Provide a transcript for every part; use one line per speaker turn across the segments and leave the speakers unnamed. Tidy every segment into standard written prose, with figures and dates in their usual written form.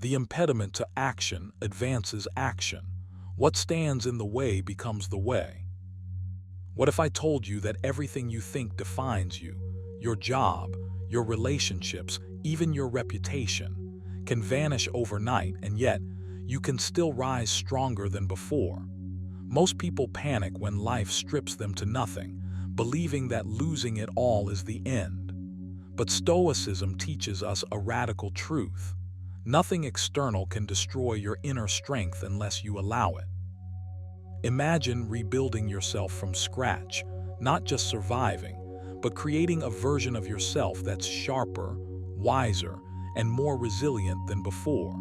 The impediment to action advances action. What stands in the way becomes the way. What if I told you that everything you think defines you, your job, your relationships, even your reputation, can vanish overnight, and yet you can still rise stronger than before? Most people panic when life strips them to nothing, believing that losing it all is the end. But Stoicism teaches us a radical truth. Nothing external can destroy your inner strength unless you allow it. Imagine rebuilding yourself from scratch, not just surviving, but creating a version of yourself that's sharper, wiser, and more resilient than before.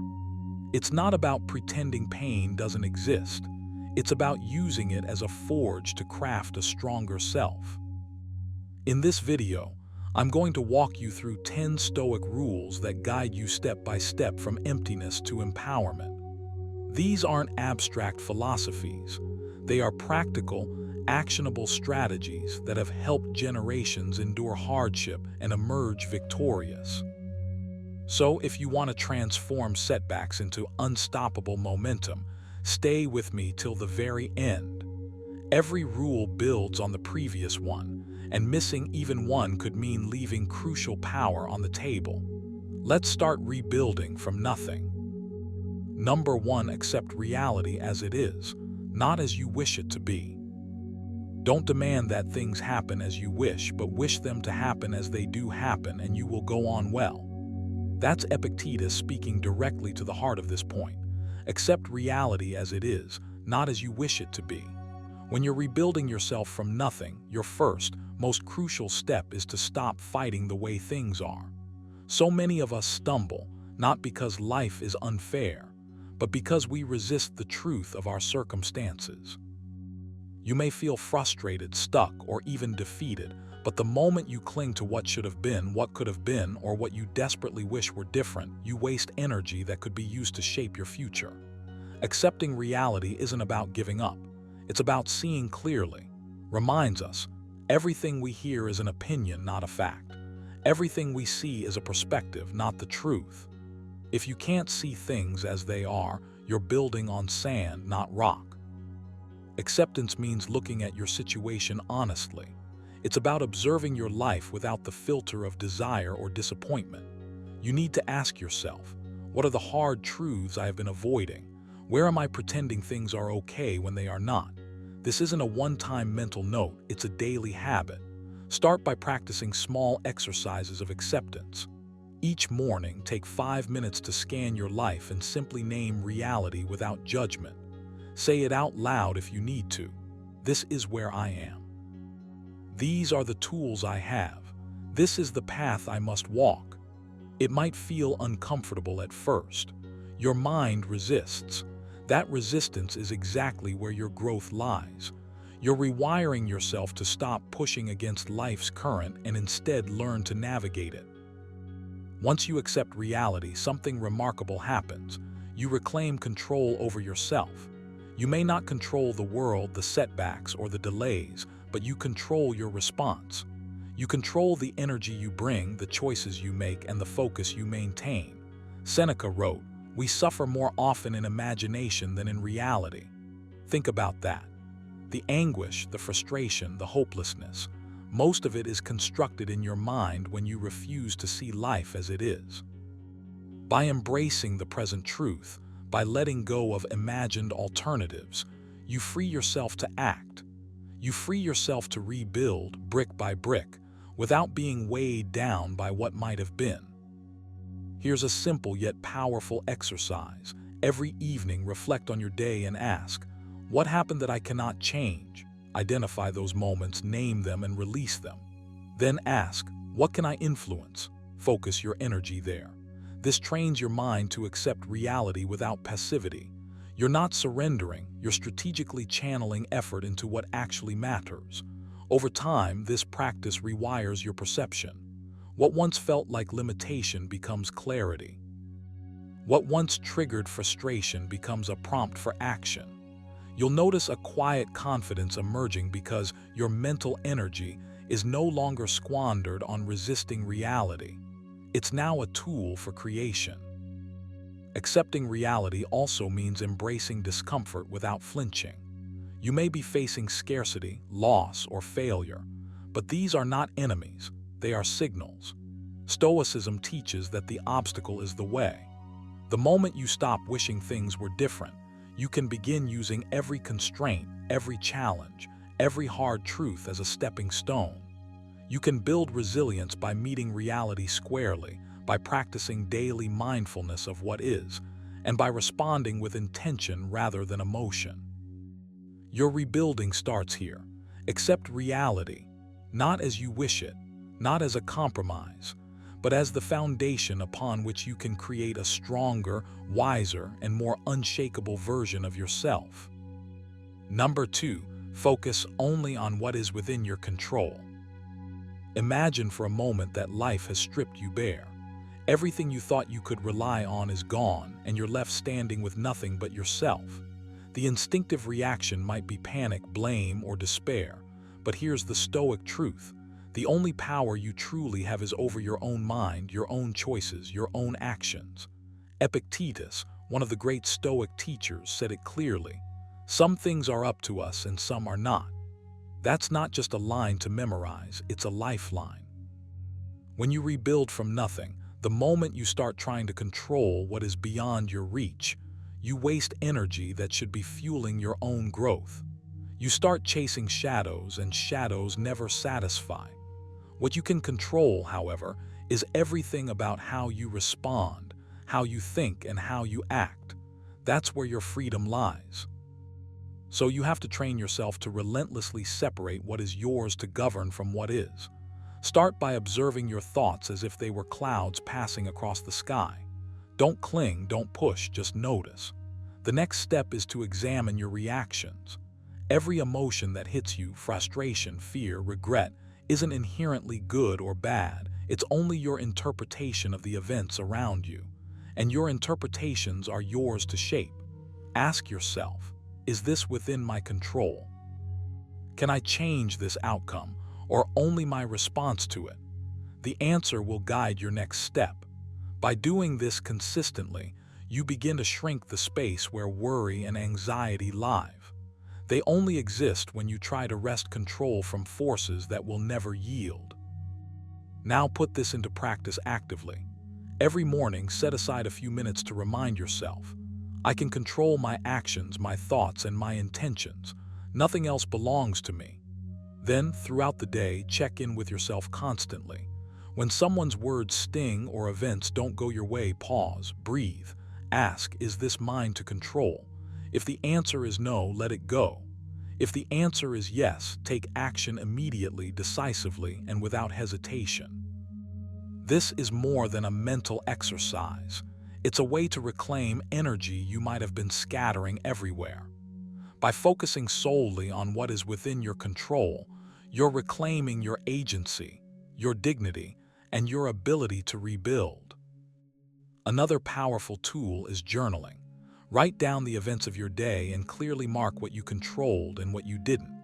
It's not about pretending pain doesn't exist. It's about using it as a forge to craft a stronger self. In this video, I'm going to walk you through 10 Stoic rules that guide you step by step from emptiness to empowerment. These aren't abstract philosophies. They are practical, actionable strategies that have helped generations endure hardship and emerge victorious. So, if you want to transform setbacks into unstoppable momentum, stay with me till the very end. Every rule builds on the previous one, and missing even one could mean leaving crucial power on the table. Let's start rebuilding from nothing. Number 1, accept reality as it is, not as you wish it to be. Don't demand that things happen as you wish, but wish them to happen as they do happen, and you will go on well. That's Epictetus speaking directly to the heart of this point. Accept reality as it is, not as you wish it to be. When you're rebuilding yourself from nothing, your first, most crucial step is to stop fighting the way things are. So many of us stumble, not because life is unfair, but because we resist the truth of our circumstances. You may feel frustrated, stuck, or even defeated, but the moment you cling to what should have been, what could have been, or what you desperately wish were different, you waste energy that could be used to shape your future. Accepting reality isn't about giving up. It's about seeing clearly. Reminds us, everything we hear is an opinion, not a fact. Everything we see is a perspective, not the truth. If you can't see things as they are, you're building on sand, not rock. Acceptance means looking at your situation honestly. It's about observing your life without the filter of desire or disappointment. You need to ask yourself, what are the hard truths I have been avoiding? Where am I pretending things are okay when they are not? This isn't a one-time mental note, it's a daily habit. Start by practicing small exercises of acceptance. Each morning, take 5 minutes to scan your life and simply name reality without judgment. Say it out loud if you need to. This is where I am. These are the tools I have. This is the path I must walk. It might feel uncomfortable at first. Your mind resists. That resistance is exactly where your growth lies. You're rewiring yourself to stop pushing against life's current and instead learn to navigate it. Once you accept reality, something remarkable happens. You reclaim control over yourself. You may not control the world, the setbacks, or the delays, but you control your response. You control the energy you bring, the choices you make, and the focus you maintain. Seneca wrote, "We suffer more often in imagination than in reality." Think about that. The anguish, the frustration, the hopelessness, most of it is constructed in your mind when you refuse to see life as it is. By embracing the present truth, by letting go of imagined alternatives, you free yourself to act. You free yourself to rebuild brick by brick without being weighed down by what might have been. Here's a simple yet powerful exercise. Every evening, reflect on your day and ask, what happened that I cannot change? Identify those moments, name them, and release them. Then ask, what can I influence? Focus your energy there. This trains your mind to accept reality without passivity. You're not surrendering, you're strategically channeling effort into what actually matters. Over time, this practice rewires your perception. What once felt like limitation becomes clarity. What once triggered frustration becomes a prompt for action. You'll notice a quiet confidence emerging because your mental energy is no longer squandered on resisting reality. It's now a tool for creation. Accepting reality also means embracing discomfort without flinching. You may be facing scarcity, loss, or failure, but these are not enemies, they are signals. Stoicism teaches that the obstacle is the way. The moment you stop wishing things were different, you can begin using every constraint, every challenge, every hard truth as a stepping stone. You can build resilience by meeting reality squarely, by practicing daily mindfulness of what is, and by responding with intention rather than emotion. Your rebuilding starts here. Accept reality, not as you wish it, not as a compromise, but as the foundation upon which you can create a stronger, wiser, and more unshakable version of yourself. Number 2, focus only on what is within your control. Imagine for a moment that life has stripped you bare. Everything you thought you could rely on is gone, and you're left standing with nothing but yourself. The instinctive reaction might be panic, blame, or despair, but here's the Stoic truth. The only power you truly have is over your own mind, your own choices, your own actions. Epictetus, one of the great Stoic teachers, said it clearly. Some things are up to us and some are not. That's not just a line to memorize, it's a lifeline. When you rebuild from nothing, the moment you start trying to control what is beyond your reach, you waste energy that should be fueling your own growth. You start chasing shadows, and shadows never satisfy. What you can control, however, is everything about how you respond, how you think, and how you act. That's where your freedom lies. So you have to train yourself to relentlessly separate what is yours to govern from what is. Start by observing your thoughts as if they were clouds passing across the sky. Don't cling, don't push, just notice. The next step is to examine your reactions. Every emotion that hits you, frustration, fear, regret, isn't inherently good or bad. It's only your interpretation of the events around you. And your interpretations are yours to shape. Ask yourself, is this within my control? Can I change this outcome, or only my response to it? The answer will guide your next step. By doing this consistently, you begin to shrink the space where worry and anxiety live. They only exist when you try to wrest control from forces that will never yield. Now put this into practice actively. Every morning, set aside a few minutes to remind yourself, I can control my actions, my thoughts, and my intentions. Nothing else belongs to me. Then, throughout the day, check in with yourself constantly. When someone's words sting or events don't go your way, pause, breathe, ask, is this mine to control? If the answer is no, let it go. If the answer is yes, take action immediately, decisively, and without hesitation. This is more than a mental exercise. It's a way to reclaim energy you might have been scattering everywhere. By focusing solely on what is within your control, you're reclaiming your agency, your dignity, and your ability to rebuild. Another powerful tool is journaling. Write down the events of your day and clearly mark what you controlled and what you didn't.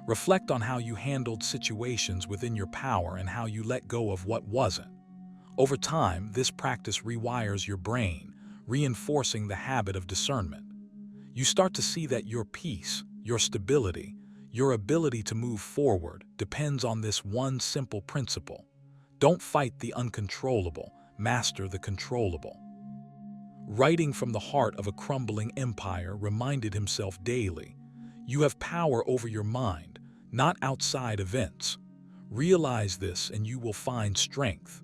Reflect on how you handled situations within your power and how you let go of what wasn't. Over time, this practice rewires your brain, reinforcing the habit of discernment. You start to see that your peace, your stability, your ability to move forward depends on this one simple principle. Don't fight the uncontrollable, master the controllable. Writing from the heart of a crumbling empire reminded himself daily, you have power over your mind, not outside events. Realize this and you will find strength.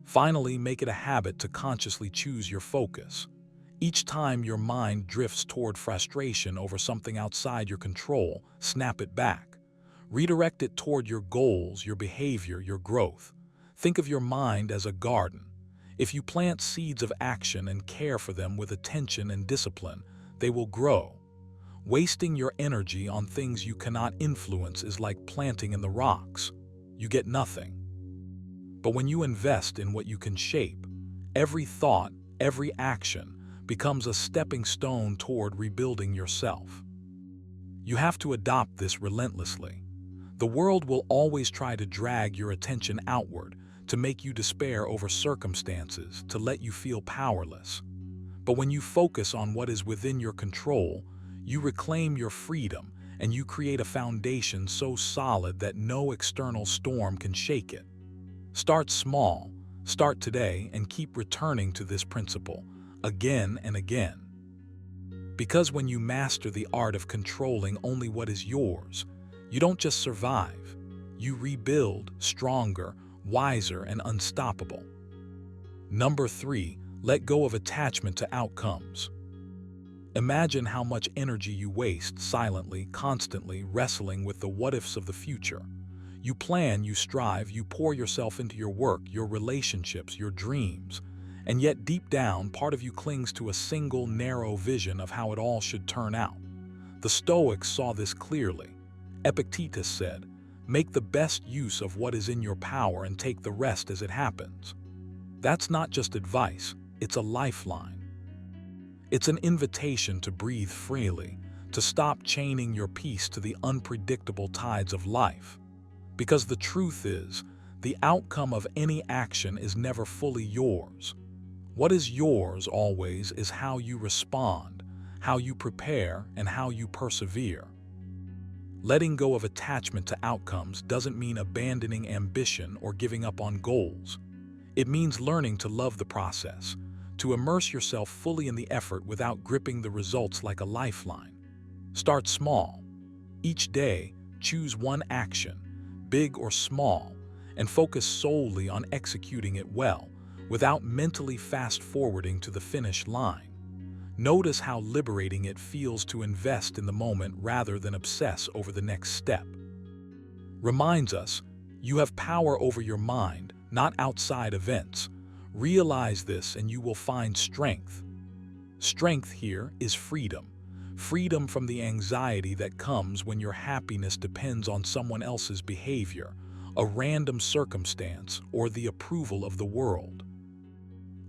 Finally, make it a habit to consciously choose your focus. Each time your mind drifts toward frustration over something outside your control, snap it back. Redirect it toward your goals, your behavior, your growth. Think of your mind as a garden. If you plant seeds of action and care for them with attention and discipline, they will grow. Wasting your energy on things you cannot influence is like planting in the rocks. You get nothing. But when you invest in what you can shape, every thought, every action becomes a stepping stone toward rebuilding yourself. You have to adopt this relentlessly. The world will always try to drag your attention outward, to make you despair over circumstances, to let you feel powerless. But when you focus on what is within your control, you reclaim your freedom and you create a foundation so solid that no external storm can shake it. Start small, start today, and keep returning to this principle again and again. Because when you master the art of controlling only what is yours, you don't just survive, you rebuild stronger, wiser, and unstoppable. Number 3, let go of attachment to outcomes. Imagine how much energy you waste silently, constantly wrestling with the what-ifs of the future. You plan, you strive, you pour yourself into your work, your relationships, your dreams, and yet deep down, part of you clings to a single, narrow vision of how it all should turn out. The Stoics saw this clearly. Epictetus said, "Make the best use of what is in your power and take the rest as it happens." That's not just advice, it's a lifeline. It's an invitation to breathe freely, to stop chaining your peace to the unpredictable tides of life. Because the truth is, the outcome of any action is never fully yours. What is yours always is how you respond, how you prepare, and how you persevere. Letting go of attachment to outcomes doesn't mean abandoning ambition or giving up on goals. It means learning to love the process, to immerse yourself fully in the effort without gripping the results like a lifeline. Start small. Each day, choose one action, big or small, and focus solely on executing it well, without mentally fast-forwarding to the finish line. Notice how liberating it feels to invest in the moment rather than obsess over the next step. Reminds us, you have power over your mind, not outside events. Realize this and you will find strength. Strength here is freedom. Freedom from the anxiety that comes when your happiness depends on someone else's behavior, a random circumstance, or the approval of the world.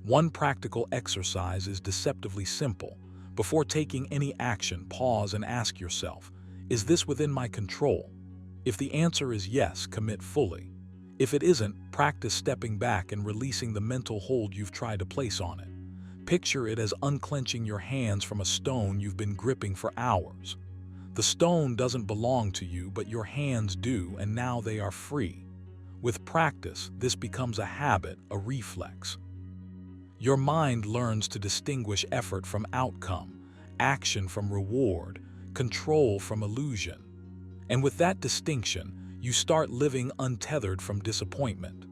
One practical exercise is deceptively simple. Before taking any action, pause and ask yourself, is this within my control? If the answer is yes, commit fully. If it isn't, practice stepping back and releasing the mental hold you've tried to place on it. Picture it as unclenching your hands from a stone you've been gripping for hours. The stone doesn't belong to you, but your hands do, and now they are free. With practice, this becomes a habit, a reflex. Your mind learns to distinguish effort from outcome, action from reward, control from illusion. And with that distinction, you start living untethered from disappointment.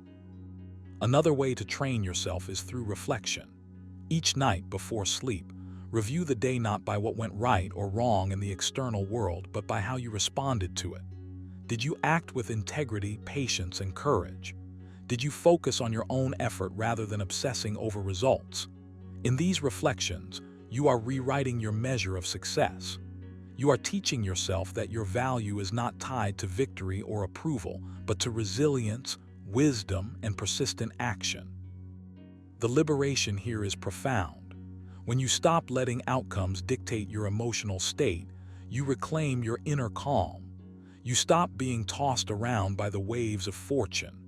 Another way to train yourself is through reflection. Each night before sleep, review the day not by what went right or wrong in the external world, but by how you responded to it. Did you act with integrity, patience, and courage? Did you focus on your own effort rather than obsessing over results? In these reflections, you are rewriting your measure of success. You are teaching yourself that your value is not tied to victory or approval, but to resilience, wisdom, and persistent action. The liberation here is profound. When you stop letting outcomes dictate your emotional state, you reclaim your inner calm. You stop being tossed around by the waves of fortune.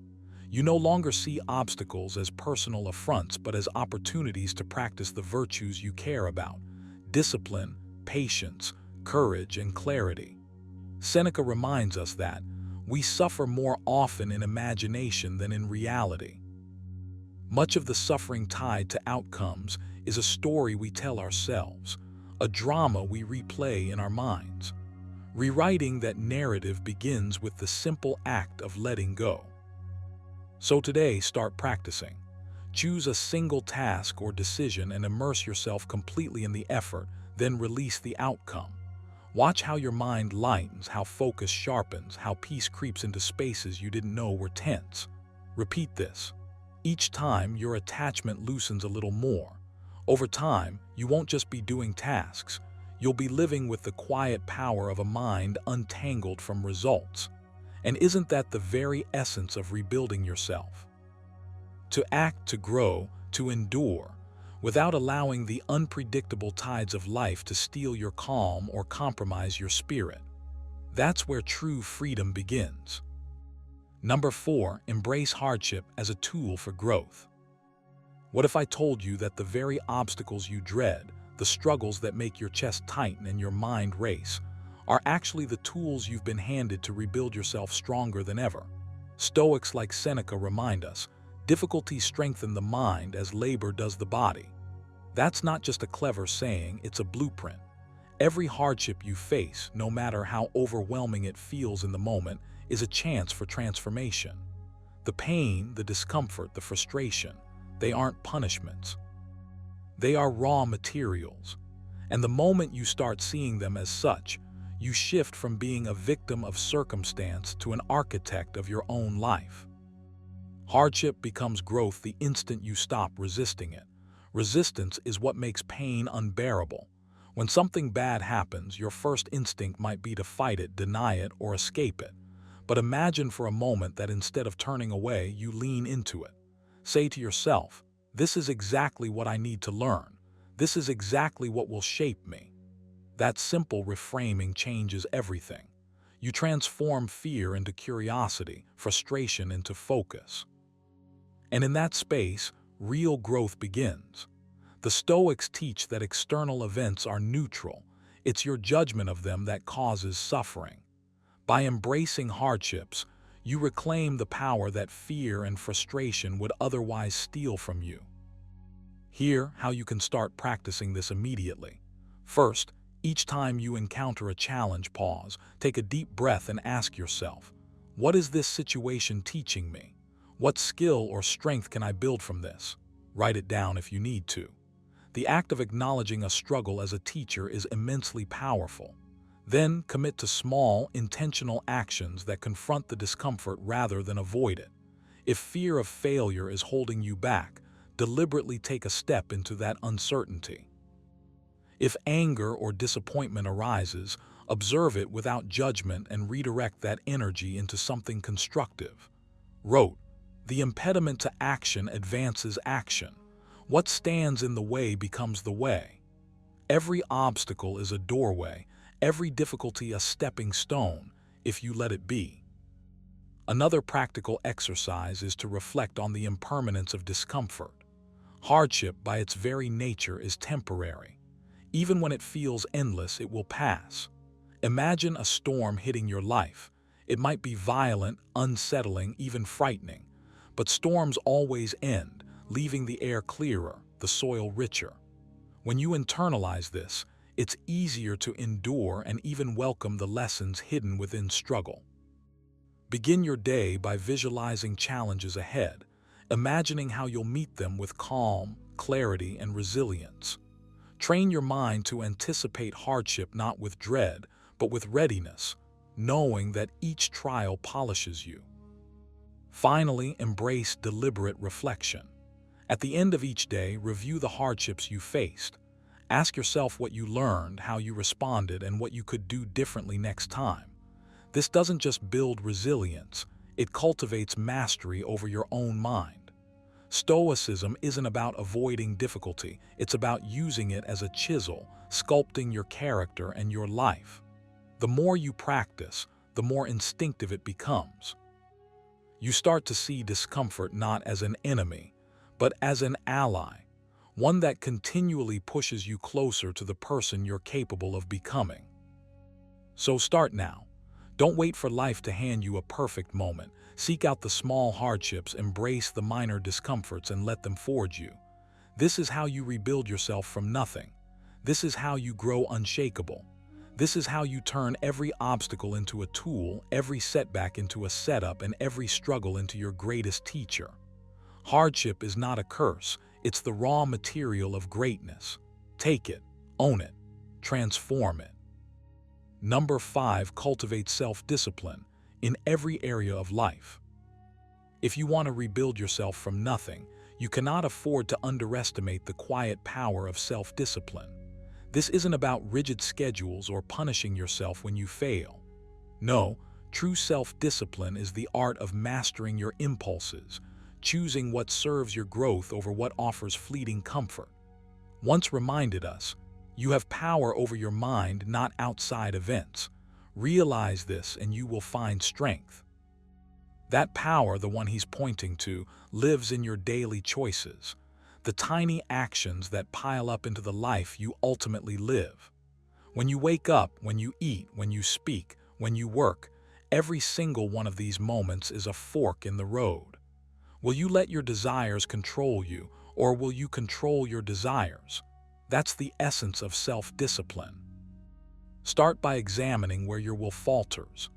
You no longer see obstacles as personal affronts, but as opportunities to practice the virtues you care about: discipline, patience, courage, and clarity. Seneca reminds us that we suffer more often in imagination than in reality. Much of the suffering tied to outcomes is a story we tell ourselves, a drama we replay in our minds. Rewriting that narrative begins with the simple act of letting go. So today, start practicing. Choose a single task or decision and immerse yourself completely in the effort, then release the outcome. Watch how your mind lightens, how focus sharpens, how peace creeps into spaces you didn't know were tense. Repeat this. Each time, your attachment loosens a little more. Over time, you won't just be doing tasks. You'll be living with the quiet power of a mind untangled from results. And isn't that the very essence of rebuilding yourself? To act, to grow, to endure, without allowing the unpredictable tides of life to steal your calm or compromise your spirit. That's where true freedom begins. Number 4, embrace hardship as a tool for growth. What if I told you that the very obstacles you dread, the struggles that make your chest tighten and your mind race, are actually the tools you've been handed to rebuild yourself stronger than ever? Stoics like Seneca remind us, difficulties strengthen the mind as labor does the body. That's not just a clever saying, it's a blueprint. Every hardship you face, no matter how overwhelming it feels in the moment, is a chance for transformation. The pain, the discomfort, the frustration, they aren't punishments. They are raw materials. And the moment you start seeing them as such, you shift from being a victim of circumstance to an architect of your own life. Hardship becomes growth the instant you stop resisting it. Resistance is what makes pain unbearable. When something bad happens, your first instinct might be to fight it, deny it, or escape it. But imagine for a moment that instead of turning away, you lean into it. Say to yourself, "This is exactly what I need to learn. This is exactly what will shape me." That simple reframing changes everything. You transform fear into curiosity, frustration into focus. And in that space, real growth begins. The Stoics teach that external events are neutral. It's your judgment of them that causes suffering. By embracing hardships, you reclaim the power that fear and frustration would otherwise steal from you. Hear how you can start practicing this immediately. First, each time you encounter a challenge, pause, take a deep breath and ask yourself, what is this situation teaching me? What skill or strength can I build from this? Write it down if you need to. The act of acknowledging a struggle as a teacher is immensely powerful. Then commit to small, intentional actions that confront the discomfort rather than avoid it. If fear of failure is holding you back, deliberately take a step into that uncertainty. If anger or disappointment arises, observe it without judgment and redirect that energy into something constructive. Wrote, "The impediment to action advances action. What stands in the way becomes the way." Every obstacle is a doorway, every difficulty a stepping stone, if you let it be. Another practical exercise is to reflect on the impermanence of discomfort. Hardship, by its very nature, is temporary. Even when it feels endless, it will pass. Imagine a storm hitting your life. It might be violent, unsettling, even frightening. But storms always end, leaving the air clearer, the soil richer. When you internalize this, it's easier to endure and even welcome the lessons hidden within struggle. Begin your day by visualizing challenges ahead, imagining how you'll meet them with calm, clarity, and resilience. Train your mind to anticipate hardship not with dread, but with readiness, knowing that each trial polishes you. Finally, embrace deliberate reflection. At the end of each day, review the hardships you faced. Ask yourself what you learned, how you responded, and what you could do differently next time. This doesn't just build resilience, it cultivates mastery over your own mind. Stoicism isn't about avoiding difficulty, it's about using it as a chisel, sculpting your character and your life. The more you practice, the more instinctive it becomes. You start to see discomfort not as an enemy, but as an ally, one that continually pushes you closer to the person you're capable of becoming. So start now. Don't wait for life to hand you a perfect moment. Seek out the small hardships, embrace the minor discomforts, and let them forge you. This is how you rebuild yourself from nothing. This is how you grow unshakable. This is how you turn every obstacle into a tool, every setback into a setup, and every struggle into your greatest teacher. Hardship is not a curse, it's the raw material of greatness. Take it, own it, transform it. Number 5, cultivate self-discipline in every area of life. If you want to rebuild yourself from nothing, you cannot afford to underestimate the quiet power of self-discipline. This isn't about rigid schedules or punishing yourself when you fail. No, true self-discipline is the art of mastering your impulses, choosing what serves your growth over what offers fleeting comfort. Once reminded us, you have power over your mind, not outside events. Realize this and you will find strength. That power, the one he's pointing to, lives in your daily choices. the tiny actions that pile up into the life you ultimately live. When you wake up, when you eat, when you speak, when you work, every single one of these moments is a fork in the road. Will you let your desires control you, or will you control your desires? That's the essence of self-discipline. Start by examining where your will falters.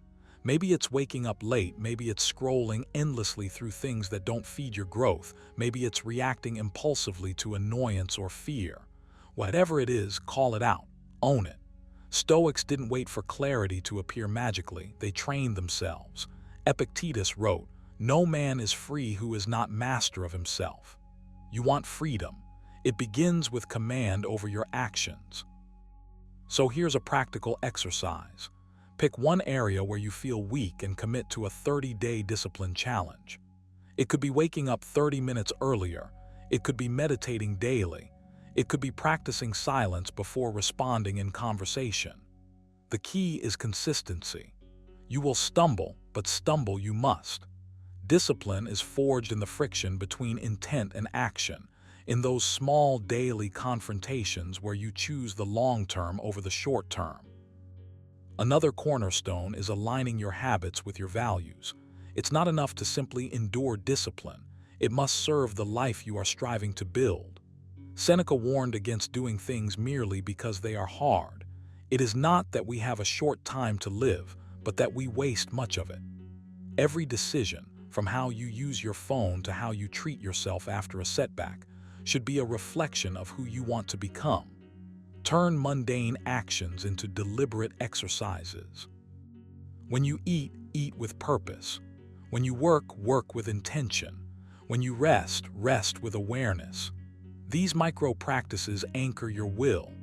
Maybe it's waking up late, maybe it's scrolling endlessly through things that don't feed your growth, maybe it's reacting impulsively to annoyance or fear. Whatever it is, call it out, own it. Stoics didn't wait for clarity to appear magically, they trained themselves. Epictetus wrote, "No man is free who is not master of himself." You want freedom. It begins with command over your actions. So here's a practical exercise. Pick one area where you feel weak and commit to a 30-day discipline challenge. It could be waking up 30 minutes earlier. It could be meditating daily. It could be practicing silence before responding in conversation. The key is consistency. You will stumble, but stumble you must. Discipline is forged in the friction between intent and action, in those small daily confrontations where you choose the long term over the short term. Another cornerstone is aligning your habits with your values. It's not enough to simply endure discipline. It must serve the life you are striving to build. Seneca warned against doing things merely because they are hard. It is not that we have a short time to live, but that we waste much of it. Every decision, from how you use your phone to how you treat yourself after a setback, should be a reflection of who you want to become. Turn mundane actions into deliberate exercises. When you eat, eat with purpose. When you work, work with intention. When you rest, rest with awareness. These micro-practices anchor your will.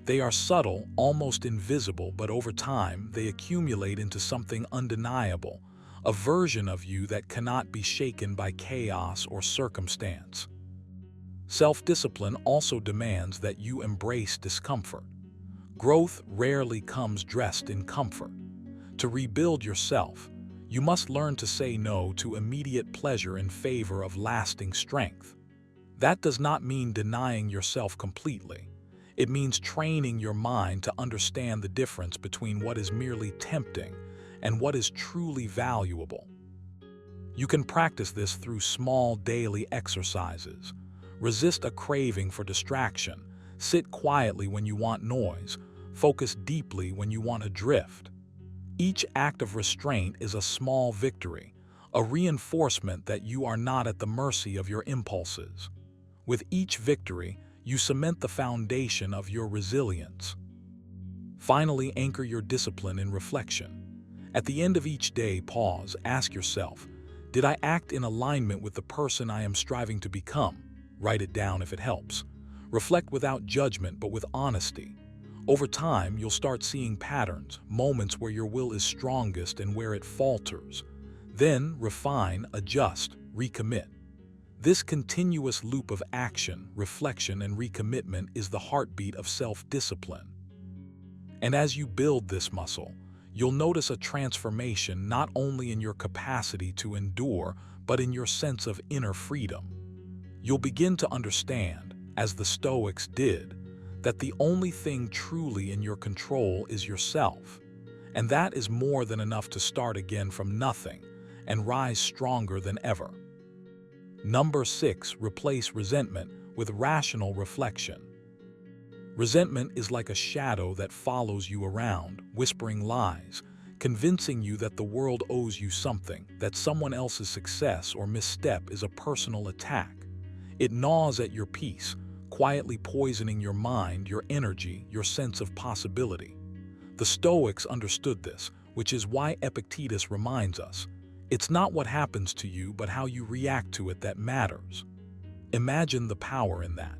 They are subtle, almost invisible, but over time, they accumulate into something undeniable, a version of you that cannot be shaken by chaos or circumstance. Self-discipline also demands that you embrace discomfort. Growth rarely comes dressed in comfort. To rebuild yourself, you must learn to say no to immediate pleasure in favor of lasting strength. That does not mean denying yourself completely. It means training your mind to understand the difference between what is merely tempting and what is truly valuable. You can practice this through small daily exercises. Resist a craving for distraction. Sit quietly when you want noise. Focus deeply when you want to drift. Each act of restraint is a small victory, a reinforcement that you are not at the mercy of your impulses. With each victory, you cement the foundation of your resilience. Finally, anchor your discipline in reflection. At the end of each day, pause, ask yourself, did I act in alignment with the person I am striving to become? Write it down if it helps. Reflect without judgment but with honesty. Over time, you'll start seeing patterns, moments where your will is strongest and where it falters. Then refine, adjust, recommit. This continuous loop of action, reflection, and recommitment is the heartbeat of self-discipline. And as you build this muscle, you'll notice a transformation not only in your capacity to endure, but in your sense of inner freedom. You'll begin to understand, as the Stoics did, that the only thing truly in your control is yourself. And that is more than enough to start again from nothing and rise stronger than ever. Number 6, replace resentment with rational reflection. Resentment is like a shadow that follows you around, whispering lies, convincing you that the world owes you something, that someone else's success or misstep is a personal attack. It gnaws at your peace, quietly poisoning your mind, your energy, your sense of possibility. The Stoics understood this, which is why Epictetus reminds us, it's not what happens to you, but how you react to it that matters. Imagine the power in that.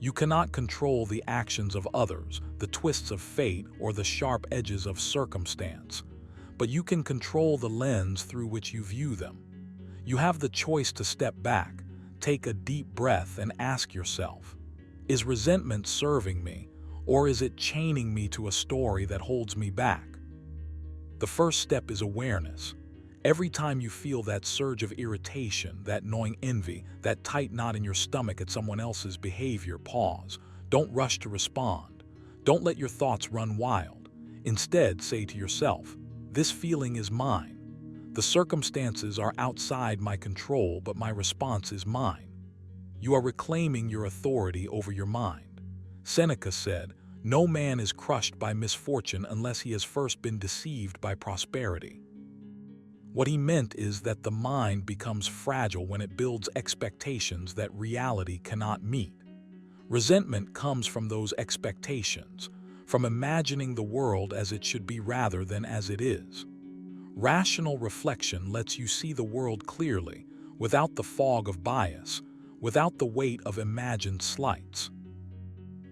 You cannot control the actions of others, the twists of fate, or the sharp edges of circumstance, but you can control the lens through which you view them. You have the choice to step back, take a deep breath, and ask yourself, is resentment serving me, or is it chaining me to a story that holds me back? The first step is awareness. Every time you feel that surge of irritation, that gnawing envy, that tight knot in your stomach at someone else's behavior, pause. Don't rush to respond. Don't let your thoughts run wild. Instead, say to yourself, "This feeling is mine. The circumstances are outside my control, but my response is mine." You are reclaiming your authority over your mind. Seneca said, "No man is crushed by misfortune unless he has first been deceived by prosperity." What he meant is that the mind becomes fragile when it builds expectations that reality cannot meet. Resentment comes from those expectations, from imagining the world as it should be rather than as it is. Rational reflection lets you see the world clearly, without the fog of bias, without the weight of imagined slights.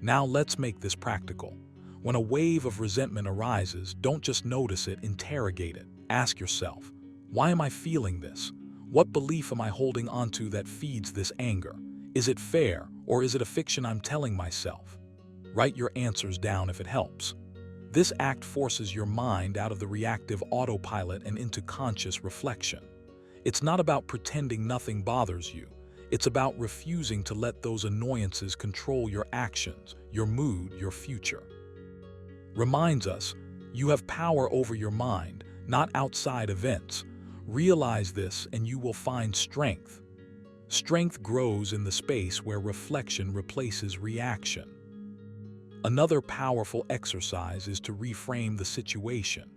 Now let's make this practical. When a wave of resentment arises, don't just notice it, interrogate it. Ask yourself, why am I feeling this? What belief am I holding onto that feeds this anger? Is it fair, or is it a fiction I'm telling myself? Write your answers down if it helps. This act forces your mind out of the reactive autopilot and into conscious reflection. It's not about pretending nothing bothers you. It's about refusing to let those annoyances control your actions, your mood, your future. Reminds us, you have power over your mind, not outside events. Realize this and you will find strength. Strength grows in the space where reflection replaces reaction. Another powerful exercise is to reframe the situation.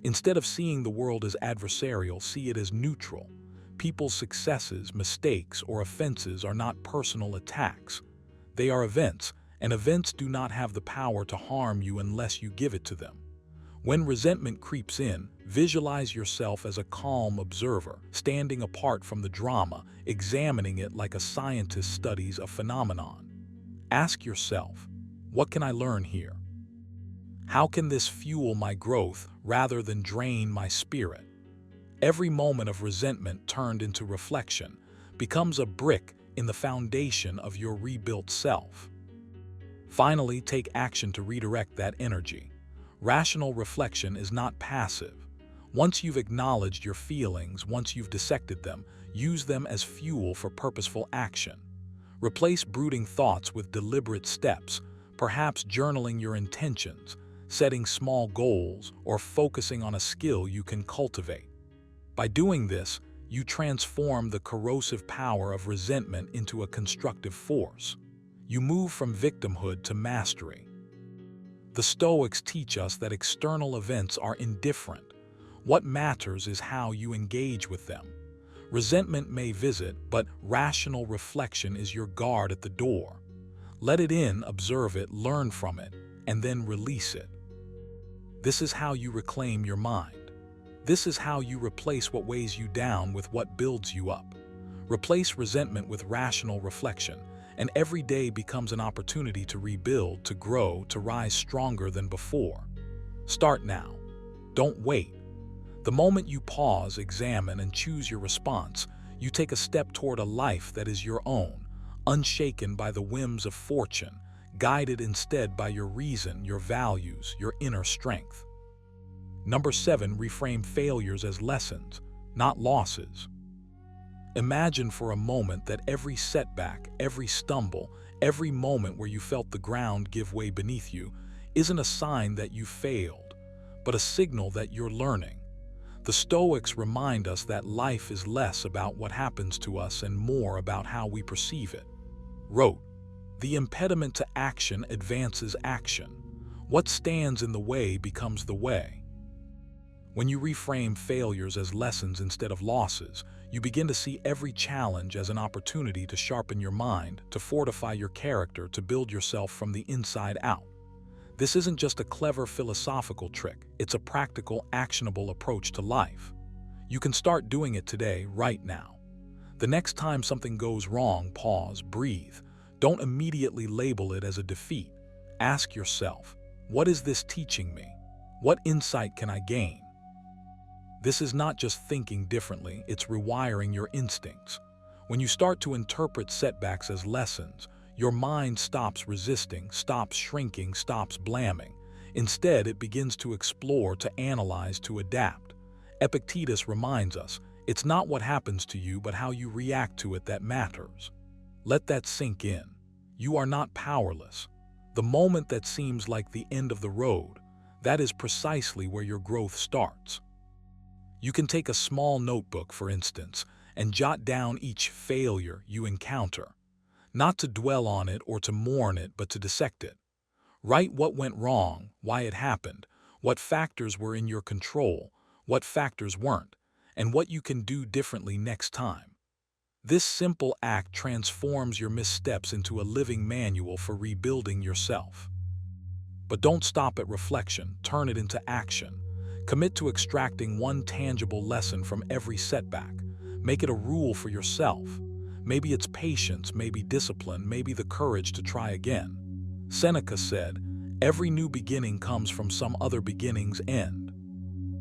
Instead of seeing the world as adversarial, see it as neutral. People's successes, mistakes, or offenses are not personal attacks. They are events, and events do not have the power to harm you unless you give it to them. When resentment creeps in, visualize yourself as a calm observer, standing apart from the drama, examining it like a scientist studies a phenomenon. Ask yourself, what can I learn here? How can this fuel my growth rather than drain my spirit? Every moment of resentment turned into reflection becomes a brick in the foundation of your rebuilt self. Finally, take action to redirect that energy. Rational reflection is not passive. Once you've acknowledged your feelings, once you've dissected them, use them as fuel for purposeful action. Replace brooding thoughts with deliberate steps, perhaps journaling your intentions, setting small goals, or focusing on a skill you can cultivate. By doing this, you transform the corrosive power of resentment into a constructive force. You move from victimhood to mastery. The Stoics teach us that external events are indifferent. What matters is how you engage with them. Resentment may visit, but rational reflection is your guard at the door. Let it in, observe it, learn from it, and then release it. This is how you reclaim your mind. This is how you replace what weighs you down with what builds you up. Replace resentment with rational reflection, and every day becomes an opportunity to rebuild, to grow, to rise stronger than before. Start now. Don't wait. The moment you pause, examine, and choose your response, you take a step toward a life that is your own, unshaken by the whims of fortune, guided instead by your reason, your values, your inner strength. Number 7, reframe failures as lessons, not losses. Imagine for a moment that every setback, every stumble, every moment where you felt the ground give way beneath you isn't a sign that you failed, but a signal that you're learning. The Stoics remind us that life is less about what happens to us and more about how we perceive it. Wrote, "The impediment to action advances action. What stands in the way becomes the way." When you reframe failures as lessons instead of losses, you begin to see every challenge as an opportunity to sharpen your mind, to fortify your character, to build yourself from the inside out. This isn't just a clever philosophical trick, it's a practical, actionable approach to life. You can start doing it today, right now. The next time something goes wrong, pause, breathe. Don't immediately label it as a defeat. Ask yourself, what is this teaching me? What insight can I gain? This is not just thinking differently, it's rewiring your instincts. When you start to interpret setbacks as lessons, your mind stops resisting, stops shrinking, stops blaming. Instead, it begins to explore, to analyze, to adapt. Epictetus reminds us, it's not what happens to you but how you react to it that matters. Let that sink in. You are not powerless. The moment that seems like the end of the road, that is precisely where your growth starts. You can take a small notebook, for instance, and jot down each failure you encounter, not to dwell on it or to mourn it, but to dissect it. Write what went wrong, why it happened, what factors were in your control, what factors weren't, and what you can do differently next time. This simple act transforms your missteps into a living manual for rebuilding yourself. But don't stop at reflection, turn it into action. Commit to extracting one tangible lesson from every setback. Make it a rule for yourself. Maybe it's patience, maybe discipline, maybe the courage to try again. Seneca said, "Every new beginning comes from some other beginning's end."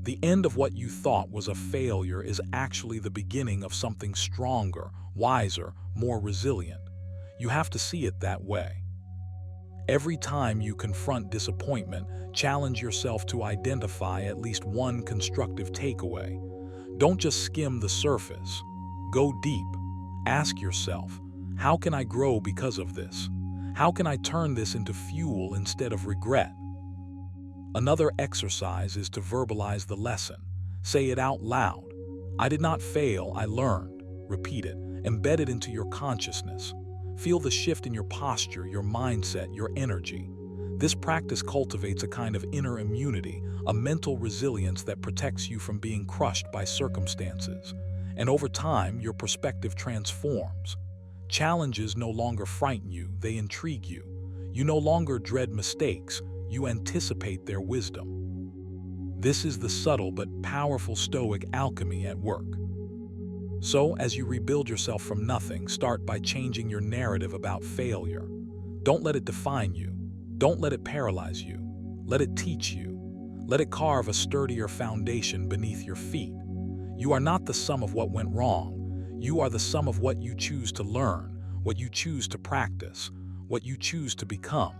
The end of what you thought was a failure is actually the beginning of something stronger, wiser, more resilient. You have to see it that way. Every time you confront disappointment, challenge yourself to identify at least one constructive takeaway. Don't just skim the surface. Go deep. Ask yourself, how can I grow because of this? How can I turn this into fuel instead of regret? Another exercise is to verbalize the lesson. Say it out loud. I did not fail, I learned. Repeat it. Embed it into your consciousness. Feel the shift in your posture, your mindset, your energy. This practice cultivates a kind of inner immunity, a mental resilience that protects you from being crushed by circumstances. And over time, your perspective transforms. Challenges no longer frighten you, they intrigue you. You no longer dread mistakes, you anticipate their wisdom. This is the subtle but powerful Stoic alchemy at work. So, as you rebuild yourself from nothing, start by changing your narrative about failure. Don't let it define you. Don't let it paralyze you. Let it teach you. Let it carve a sturdier foundation beneath your feet. You are not the sum of what went wrong. You are the sum of what you choose to learn, what you choose to practice, what you choose to become.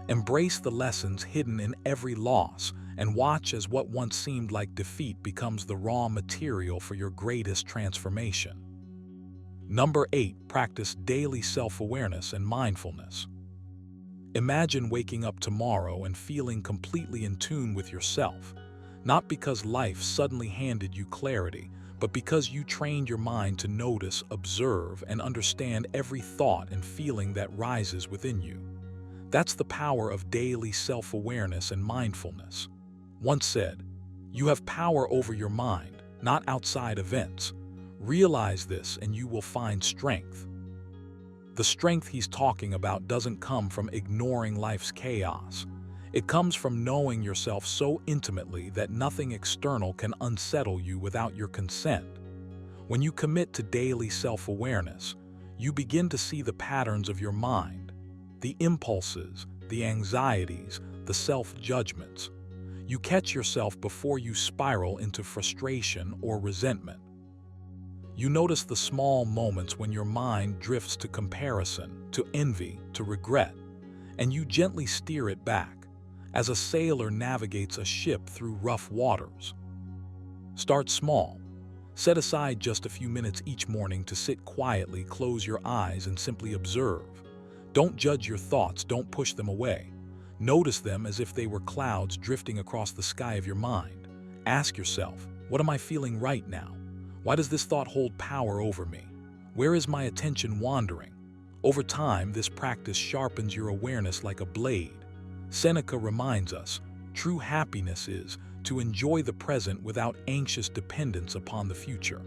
Embrace the lessons hidden in every loss and watch as what once seemed like defeat becomes the raw material for your greatest transformation. Number 8, practice daily self-awareness and mindfulness. Imagine waking up tomorrow and feeling completely in tune with yourself, not because life suddenly handed you clarity, but because you trained your mind to notice, observe, and understand every thought and feeling that rises within you. That's the power of daily self-awareness and mindfulness. Once said, you have power over your mind, not outside events. Realize this and you will find strength. The strength he's talking about doesn't come from ignoring life's chaos. It comes from knowing yourself so intimately that nothing external can unsettle you without your consent. When you commit to daily self-awareness, you begin to see the patterns of your mind, the impulses, the anxieties, the self-judgments. You catch yourself before you spiral into frustration or resentment. You notice the small moments when your mind drifts to comparison, to envy, to regret, and you gently steer it back, as a sailor navigates a ship through rough waters. Start small. Set aside just a few minutes each morning to sit quietly, close your eyes, and simply observe. Don't judge your thoughts, don't push them away. Notice them as if they were clouds drifting across the sky of your mind. Ask yourself, what am I feeling right now? Why does this thought hold power over me? Where is my attention wandering? Over time, this practice sharpens your awareness like a blade. Seneca reminds us, true happiness is to enjoy the present without anxious dependence upon the future.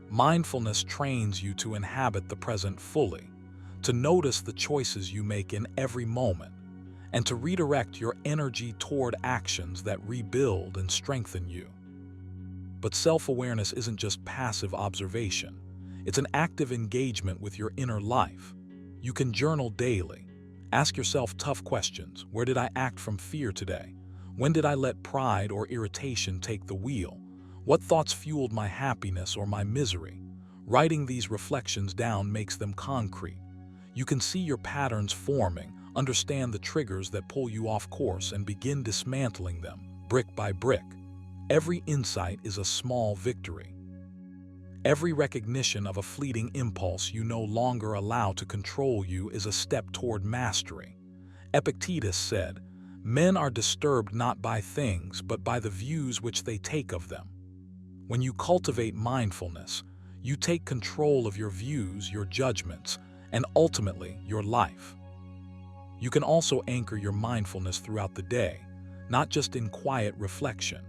Mindfulness trains you to inhabit the present fully, to notice the choices you make in every moment, and to redirect your energy toward actions that rebuild and strengthen you. But self-awareness isn't just passive observation. It's an active engagement with your inner life. You can journal daily. Ask yourself tough questions. Where did I act from fear today? When did I let pride or irritation take the wheel? What thoughts fueled my happiness or my misery? Writing these reflections down makes them concrete. You can see your patterns forming, understand the triggers that pull you off course, and begin dismantling them, brick by brick. every insight is a small victory. Every recognition of a fleeting impulse you no longer allow to control you is a step toward mastery. Epictetus said, "Men are disturbed not by things, but by the views which they take of them." When you cultivate mindfulness, you take control of your views, your judgments, and ultimately your life. You can also anchor your mindfulness throughout the day, not just in quiet reflection.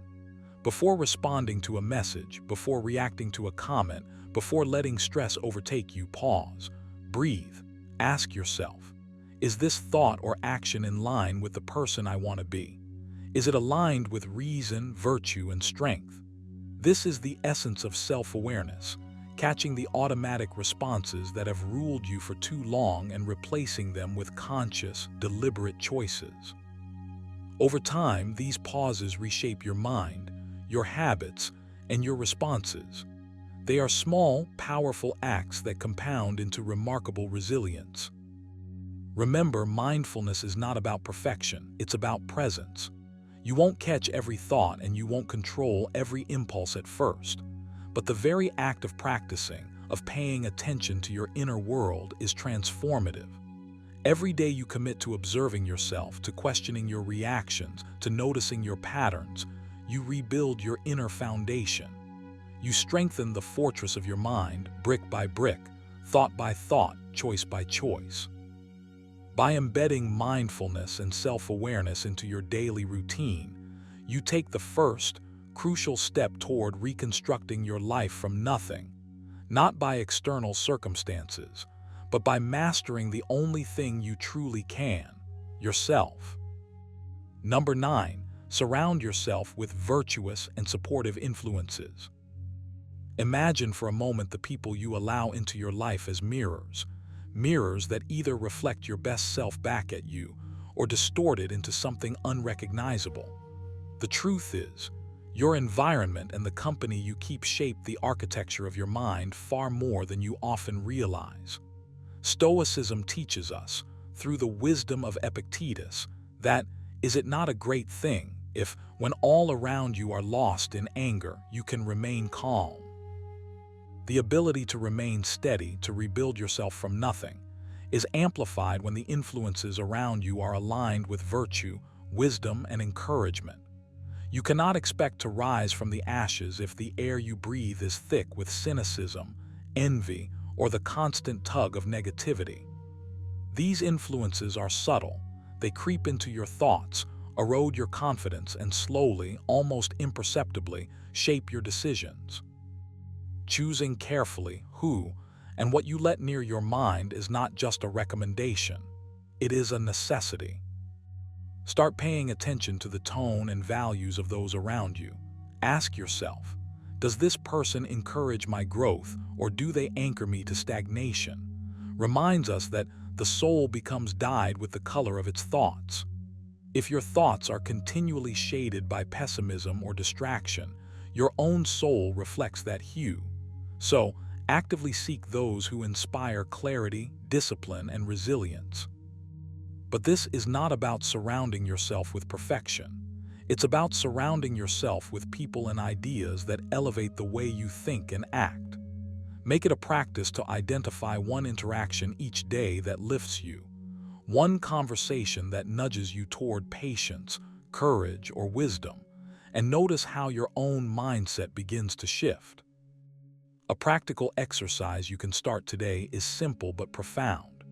Before responding to a message, before reacting to a comment, before letting stress overtake you, pause, breathe, ask yourself, is this thought or action in line with the person I want to be? Is it aligned with reason, virtue, and strength? This is the essence of self-awareness, catching the automatic responses that have ruled you for too long and replacing them with conscious, deliberate choices. Over time, these pauses reshape your mind, your habits, and your responses. They are small, powerful acts that compound into remarkable resilience. Remember, mindfulness is not about perfection, it's about presence. You won't catch every thought and you won't control every impulse at first. But the very act of practicing, of paying attention to your inner world, is transformative. Every day you commit to observing yourself, to questioning your reactions, to noticing your patterns, you rebuild your inner foundation. You strengthen the fortress of your mind, brick by brick, thought by thought, choice by choice. By embedding mindfulness and self-awareness into your daily routine, you take the first, crucial step toward reconstructing your life from nothing, not by external circumstances, but by mastering the only thing you truly can, yourself. Number 9, surround yourself with virtuous and supportive influences. Imagine for a moment the people you allow into your life as mirrors that either reflect your best self back at you or distort it into something unrecognizable. The truth is, your environment and the company you keep shape the architecture of your mind far more than you often realize. Stoicism teaches us, through the wisdom of Epictetus, that is it not a great thing if, when all around you are lost in anger, you can remain calm? The ability to remain steady, to rebuild yourself from nothing, is amplified when the influences around you are aligned with virtue, wisdom, and encouragement. You cannot expect to rise from the ashes if the air you breathe is thick with cynicism, envy, or the constant tug of negativity. These influences are subtle. They creep into your thoughts, erode your confidence, and slowly, almost imperceptibly, shape your decisions. Choosing carefully who and what you let near your mind is not just a recommendation. It is a necessity. Start paying attention to the tone and values of those around you. Ask yourself, does this person encourage my growth or do they anchor me to stagnation? Reminds us that the soul becomes dyed with the color of its thoughts. If your thoughts are continually shaded by pessimism or distraction, your own soul reflects that hue. So, actively seek those who inspire clarity, discipline, and resilience. But this is not about surrounding yourself with perfection. It's about surrounding yourself with people and ideas that elevate the way you think and act. Make it a practice to identify one interaction each day that lifts you, one conversation that nudges you toward patience, courage, or wisdom, and notice how your own mindset begins to shift. A practical exercise you can start today is simple but profound.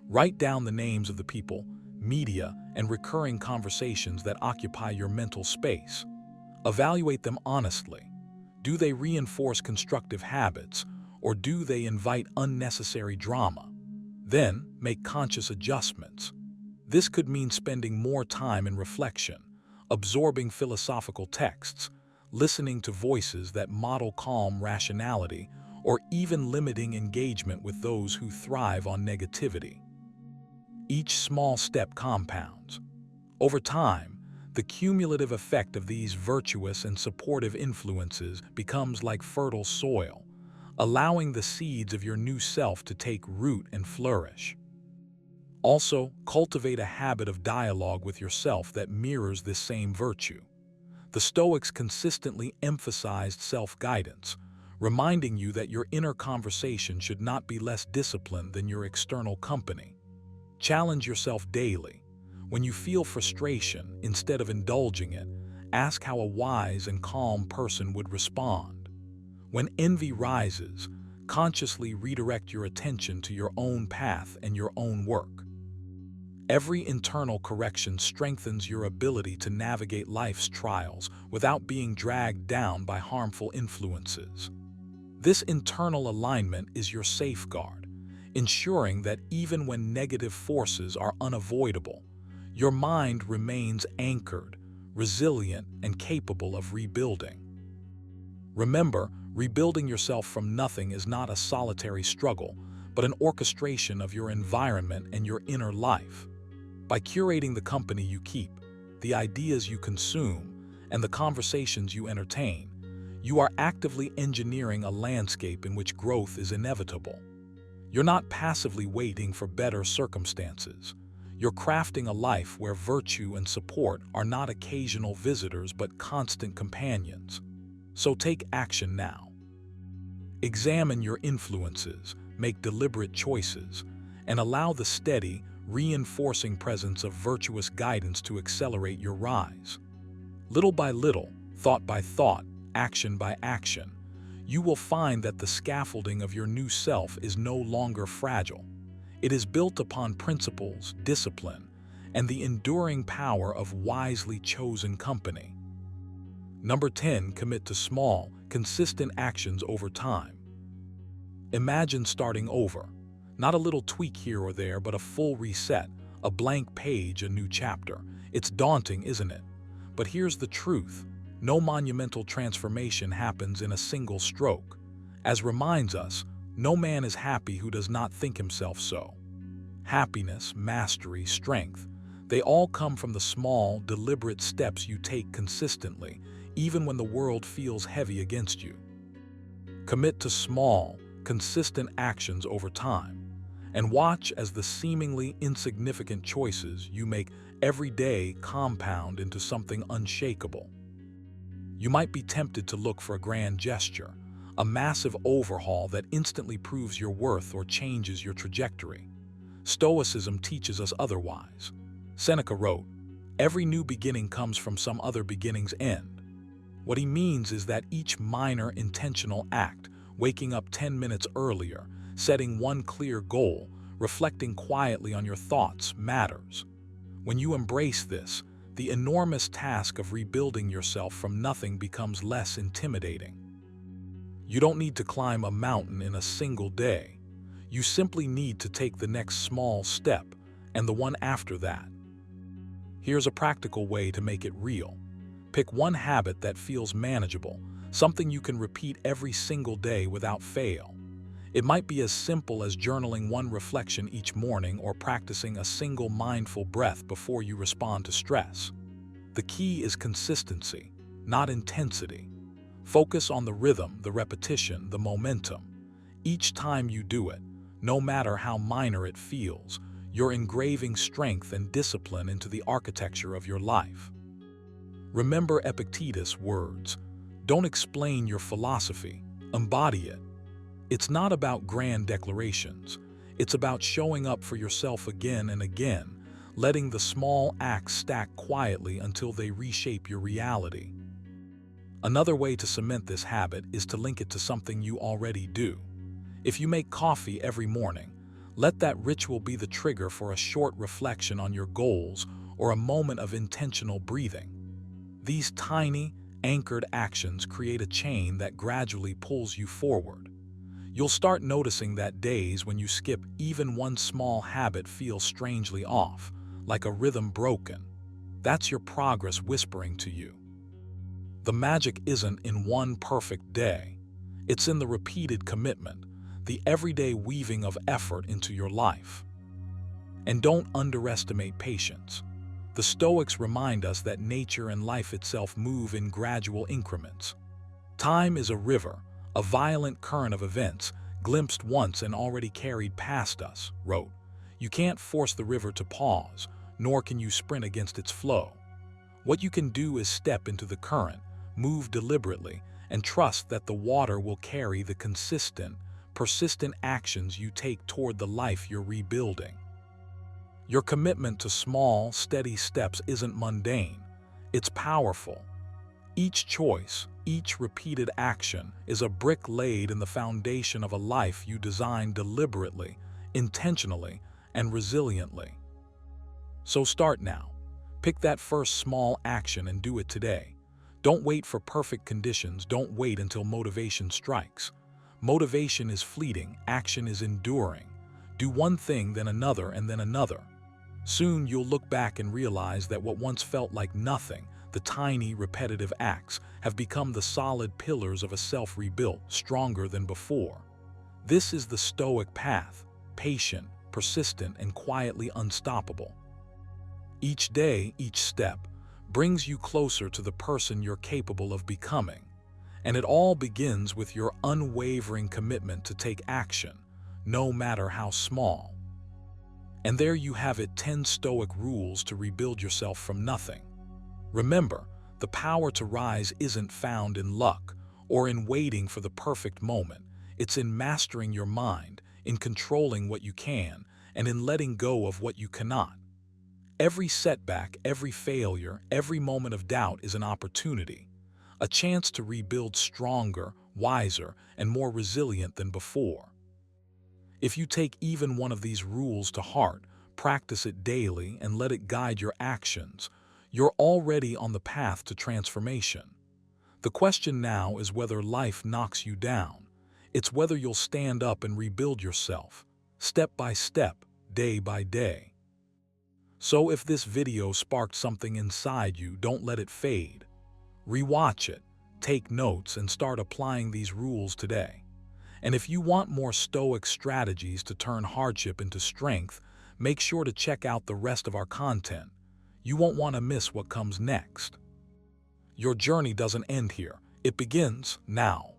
Write down the names of the people, media, and recurring conversations that occupy your mental space. Evaluate them honestly. Do they reinforce constructive habits, or do they invite unnecessary drama? Then, make conscious adjustments. This could mean spending more time in reflection, absorbing philosophical texts, listening to voices that model calm rationality, or even limiting engagement with those who thrive on negativity. Each small step compounds. Over time, the cumulative effect of these virtuous and supportive influences becomes like fertile soil, allowing the seeds of your new self to take root and flourish. Also, cultivate a habit of dialogue with yourself that mirrors this same virtue. The Stoics consistently emphasized self-guidance, reminding you that your inner conversation should not be less disciplined than your external company. Challenge yourself daily. When you feel frustration, instead of indulging it, ask how a wise and calm person would respond. When envy rises, consciously redirect your attention to your own path and your own work. Every internal correction strengthens your ability to navigate life's trials without being dragged down by harmful influences. This internal alignment is your safeguard, ensuring that even when negative forces are unavoidable, your mind remains anchored, resilient, and capable of rebuilding. Remember, rebuilding yourself from nothing is not a solitary struggle, but an orchestration of your environment and your inner life. By curating the company you keep, the ideas you consume, and the conversations you entertain, you are actively engineering a landscape in which growth is inevitable. You're not passively waiting for better circumstances. You're crafting a life where virtue and support are not occasional visitors but constant companions. So take action now. Examine your influences, make deliberate choices, and allow the steady, reinforcing presence of virtuous guidance to accelerate your rise. Little by little, thought by thought, action by action, you will find that the scaffolding of your new self is no longer fragile. It is built upon principles, discipline, and the enduring power of wisely chosen company. Number 10, commit to small, consistent actions over time. Imagine starting over. Not a little tweak here or there, but a full reset, a blank page, a new chapter. It's daunting, isn't it? But here's the truth. No monumental transformation happens in a single stroke. As reminds us, no man is happy who does not think himself so. Happiness, mastery, strength, they all come from the small, deliberate steps you take consistently, even when the world feels heavy against you. Commit to small, consistent actions over time, and watch as the seemingly insignificant choices you make every day compound into something unshakable. You might be tempted to look for a grand gesture, a massive overhaul that instantly proves your worth or changes your trajectory. Stoicism teaches us otherwise. Seneca wrote, "Every new beginning comes from some other beginning's end." What he means is that each minor intentional act, waking up 10 minutes earlier, setting one clear goal, reflecting quietly on your thoughts, matters. When you embrace this, the enormous task of rebuilding yourself from nothing becomes less intimidating. You don't need to climb a mountain in a single day. You simply need to take the next small step, and the one after that. Here's a practical way to make it real. Pick one habit that feels manageable, something you can repeat every single day without fail. It might be as simple as journaling one reflection each morning or practicing a single mindful breath before you respond to stress. The key is consistency, not intensity. Focus on the rhythm, the repetition, the momentum. Each time you do it, no matter how minor it feels, you're engraving strength and discipline into the architecture of your life. Remember Epictetus' words, "Don't explain your philosophy, embody it." It's not about grand declarations. It's about showing up for yourself again and again, letting the small acts stack quietly until they reshape your reality. Another way to cement this habit is to link it to something you already do. If you make coffee every morning, let that ritual be the trigger for a short reflection on your goals or a moment of intentional breathing. These tiny, anchored actions create a chain that gradually pulls you forward. You'll start noticing that days when you skip even one small habit feel strangely off, like a rhythm broken. That's your progress whispering to you. The magic isn't in one perfect day. It's in the repeated commitment, the everyday weaving of effort into your life. And don't underestimate patience. The Stoics remind us that nature and life itself move in gradual increments. Time is a river, a violent current of events, glimpsed once and already carried past us, wrote. You can't force the river to pause, nor can you sprint against its flow. What you can do is step into the current, move deliberately, and trust that the water will carry the consistent, persistent actions you take toward the life you're rebuilding. Your commitment to small, steady steps isn't mundane. It's powerful. Each choice, each repeated action is a brick laid in the foundation of a life you design deliberately, intentionally, and resiliently. So start now. Pick that first small action and do it today. Don't wait for perfect conditions. Don't wait until motivation strikes. Motivation is fleeting. Action is enduring. Do one thing, then another, and then another. Soon you'll look back and realize that what once felt like nothing, the tiny, repetitive acts, have become the solid pillars of a self rebuilt, stronger than before. This is the Stoic path, patient, persistent, and quietly unstoppable. Each day, each step, brings you closer to the person you're capable of becoming. And it all begins with your unwavering commitment to take action, no matter how small. And there you have it, 10 Stoic rules to rebuild yourself from nothing. Remember, the power to rise isn't found in luck or in waiting for the perfect moment. It's in mastering your mind, in controlling what you can, and in letting go of what you cannot. Every setback, every failure, every moment of doubt is an opportunity, a chance to rebuild stronger, wiser, and more resilient than before. If you take even one of these rules to heart, practice it daily, and let it guide your actions, you're already on the path to transformation. The question now is whether life knocks you down. It's whether you'll stand up and rebuild yourself, step by step, day by day. So if this video sparked something inside you, don't let it fade. Rewatch it, take notes, and start applying these rules today. And if you want more Stoic strategies to turn hardship into strength, make sure to check out the rest of our content. You won't want to miss what comes next. Your journey doesn't end here. It begins now.